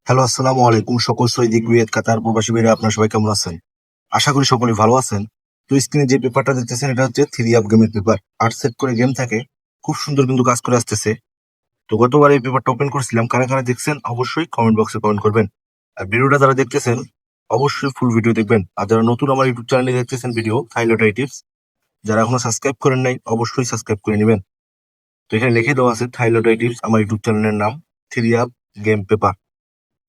Hello, আসসালামু আলাইকুম সকল সৌদি, কুয়েত, কাতার প্রবাসী ভাইরা, আপনারা সবাই কেমন আছেন? আশা করি সকলেই ভালো আছেন। তো স্ক্রিনে যে পেপারটা দেখতেছেন এটা হচ্ছে থ্রি আপ গেমের পেপার। 8 সেট করে গেম থাকে, খুব সুন্দর কিন্তু কাজ করে আসতেছে। তো গতবার এই পেপারটা ওপেন করেছিলাম, কারা কারা দেখছেন অবশ্যই কমেন্ট বক্সে কমেন্ট করবেন। আর ভিডিওটা যারা দেখতেছেন অবশ্যই ফুল ভিডিও দেখবেন। আর যারা নতুন আমার ইউটিউব চ্যানেলে দেখতেছেন ভিডিও থাইলটাই টিপস, যারা এখনো সাবস্ক্রাইব করেন নাই অবশ্যই সাবস্ক্রাইব করে নেবেন। তো এখানে লিখে দেওয়া আছে থাইলটাই টিপস, আমার ইউটিউব চ্যানেলের নাম, থ্রি আপ গেম পেপার।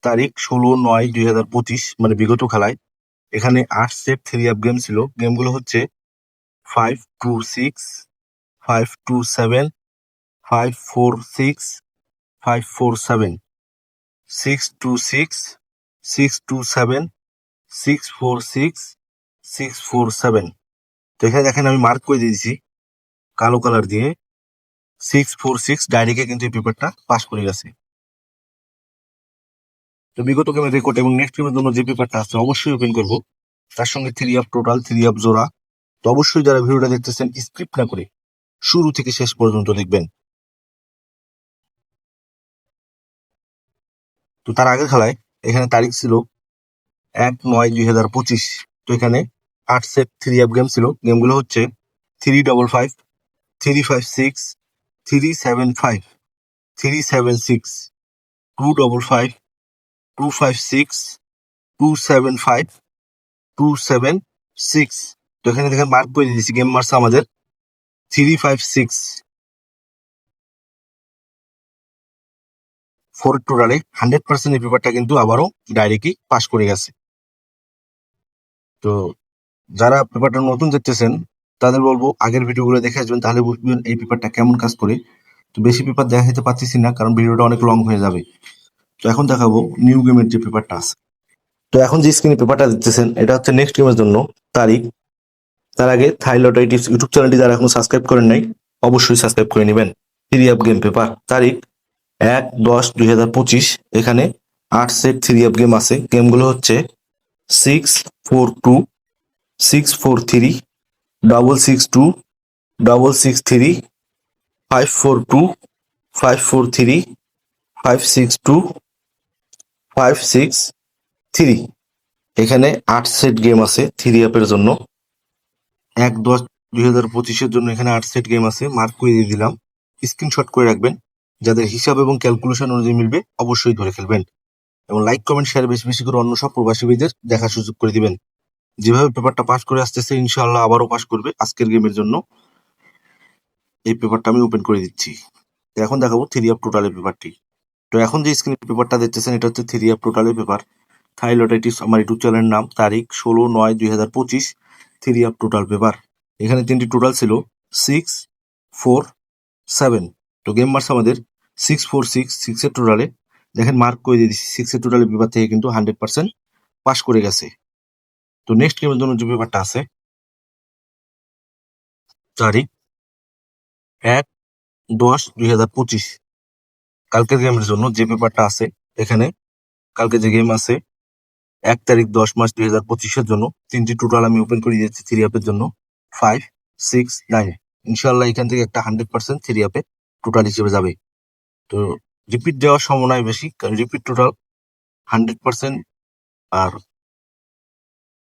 তারিখ 16/9/2025, মানে বিগত খেলায় এখানে 8 সেট থ্রি আপ গেম ছিল। গেমগুলো হচ্ছে 5-2-6, 5-2-7, 5-4-6, 5-4-7, 6-2-6, 6-2-7, 6-4-6, 6-4-7। তো এখানে দেখেন আমি মার্ক করে দিয়েছি কালো কালার দিয়ে। 6-4-6 ডাইরেক্টে কিন্তু এই পেপারটা পাস করে গেছে। তো বিগত গেমের রেকর্ড এবং নেক্সট গেমের জন্য যে পেপারটা আছে অবশ্যই ওপেন করবো, তার সঙ্গে three up total, three up জোড়া। তো অবশ্যই যারা ভিডিওটা দেখতেছেন স্ক্রিপ্ট না করে শুরু থেকে শেষ পর্যন্ত দেখবেন। তো তার আগের খেলায় এখানে তারিখ ছিল 1/9/2025। তো এখানে 8 সেট থ্রি আপ গেম ছিল। গেমগুলো হচ্ছে 3-5-5, 3-5-6, 3-7-5, 3-7-6, 2-5-5, 2-5-6, 2-7-5, 2-7-6। তো এখানে দেখেন মার্ক করে দিয়েছি, গেম মার্কস আমাদের 3-5-6। 4 টোটালে 100% এই পেপারটা কিন্তু আবারও ডাইরেক্টলি পাস করে গেছে। তো যারা পেপারটা নতুন দেখতেছেন তাদের বলবো আগের ভিডিওগুলো দেখে আসবেন, তাহলে বুঝবেন এই পেপারটা কেমন কাজ করে। তো বেশি পেপার দেখাতে পারতেছি না কারণ ভিডিওটা অনেক লং হয়ে যাবে। তো এখন দেখাবো নিউ গেমের যে পেপারটা আছে। তো এখন যে স্ক্রিনে পেপারটা দেখতেছেন এটা হচ্ছে নেক্সট গেমের জন্য তারিখ। তার আগে থাইলটাই টিপস ইউটিউব চ্যানেলটি যারা এখন সাবস্ক্রাইব করেন নাই অবশ্যই সাবস্ক্রাইব করে নেবেন। থ্রি আপ গেম পেপার, তারিখ 1/10/2025। এখানে 8 সেট থ্রি আপ গেম আছে। গেমগুলো হচ্ছে 6-4-2, 6-4-3, 6-6-2, 6-6-3, 5-4-2, 5-4-3, 5-6-2, 5-6-3। এখানে 8 সেট গেম আছে থ্রি আপের জন্য। 1/10/2025-এর জন্য এখানে 8 সেট গেম আছে, মার্ক করে দিয়ে দিলাম। স্ক্রিনশট করে রাখবেন, যাদের হিসাব এবং ক্যালকুলেশন অনুযায়ী মিলবে অবশ্যই ধরে খেলবেন। এবং লাইক কমেন্ট শেয়ার বেশি বেশি করে অন্য সব প্রবাসী ভাইদের দেখার সুযোগ করে দিবেন। যেভাবে পেপারটা পাস করে আসতেছে ইনশাআল্লাহ আবারও পাস করবে। আজকের গেমের জন্য এই পেপারটা আমি ওপেন করে দিচ্ছি। তো এখন দেখাবো থ্রি আপ টোটালের পেপারটি। তো এখন যে স্ক্রিনে পেপারটা দেখতেছেন এটা হচ্ছে থ্রি আপ টোটালের পেপার। থাইলটাইটিস আমার ইউটিউব চ্যানেলের নাম, তারিখ 16/9/2025, থ্রি আপ টোটাল পেপার। এখানে তিনটি টোটাল ছিল 6-4-7। তো গেম মার্কস আমাদের 6-4-6, 6-এর টোটালে দেখেন মার্ক করে দিয়ে দিচ্ছি। 6-এর টোটালের পেপার থেকে কিন্তু 100% পাস করে গেছে। তো নেক্সট গেমের জন্য যে পেপারটা আছে তারিখ 1/10/2025, কালকের গেমের জন্য যে পেপারটা আছে এখানে কালকে যে গেম আছে 1/10/10/2025-এর জন্য তিনটি টোটাল আমি ওপেন করে দিয়েছি থ্রি আপের জন্য 5-6-9। ইনশাল্লাহ এখান থেকে একটা 100% থ্রি আপে টোটাল হিসেবে যাবে। তো রিপিট দেওয়ার সম্ভাবনা বেশি, কারণ রিপিট টোটাল 100% আর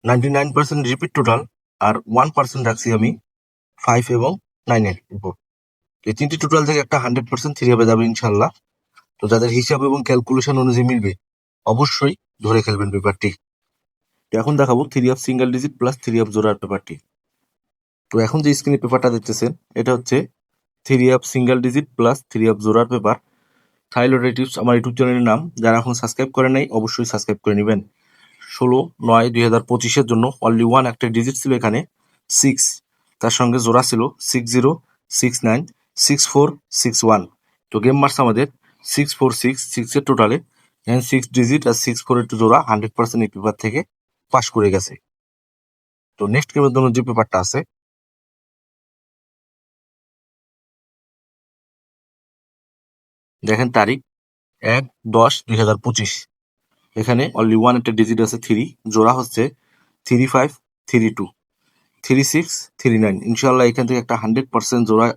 99% রিপিট টোটাল, আর 1% রাখছি আমি 5 এবং 9-এর উপর। এই তিনটি টোটাল থেকে একটা 100% থ্রি আপে যাবে ইনশাল্লাহ। তো যাদের হিসাব এবং ক্যালকুলেশন অনুযায়ী মিলবে অবশ্যই ধরে খেলবেন পেপারটি। তো এখন দেখাবো three up single digit plus three up জোড়ার পেপারটি। তো এখন যে স্ক্রিনে পেপারটা দেখতেছেন এটা হচ্ছে three up single digit plus three up জোড়ার পেপার। থাইলয়েড টিপস আমার ইউটিউব চ্যানেলের নাম, যারা এখন সাবস্ক্রাইব করেন নাই অবশ্যই সাবস্ক্রাইব করে নেবেন। 16/9/2025-এর জন্য অনলি ওয়ান একটা ডিজিট ছিল এখানে 6, তার সঙ্গে জোড়া ছিল 60, 69, 64, 61। তো গেম মার্কস আমাদের 6-4-6, 6-এর টোটালে এখানে 6 ডিজিট আর 6-4-এর জোড়া 100% এই পেপার থেকে পাস করে গেছে। তো নেক্সট গেমের জন্য যে পেপারটা আছে দেখেন তারিখ 1/10/2025। এখানে অনলি ওয়ান একটা ডিজিট আছে 3, জোড়া হচ্ছে 35, 32, 36, 39। ইনশাল্লাহ এখান থেকে একটা 100% জোড়া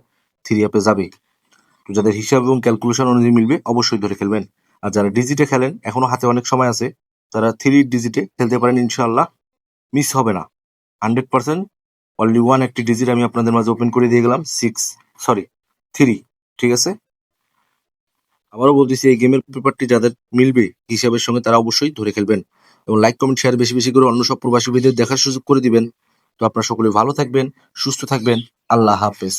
থ্রি আপে যাবে। তো যাদের হিসাব এবং ক্যালকুলেশন অনুযায়ী মিলবে অবশ্যই ধরে খেলবেন। আর যারা ডিজিটে খেলেন এখনো হাতে অনেক সময় আছে, তারা 3 ডিজিটে খেলতে পারেন, ইনশাআল্লাহ মিস হবে না 100%। অনলি ওয়ান একটি ডিজিট আমি আপনাদের মাঝে ওপেন করে দিয়ে গেলাম, 3। ঠিক আছে, আবারও বলতেছি এই গেমের পেপারটি যাদের মিলবে হিসাবের সঙ্গে তারা অবশ্যই ধরে খেলবেন এবং লাইক কমেন্ট শেয়ার বেশি বেশি করে অন্য সব প্রবাসী ভাইদের দেখার সুযোগ করে দিবেন। তো আপনারা সকলে ভালো থাকবেন, সুস্থ থাকবেন। আল্লাহ হাফেজ।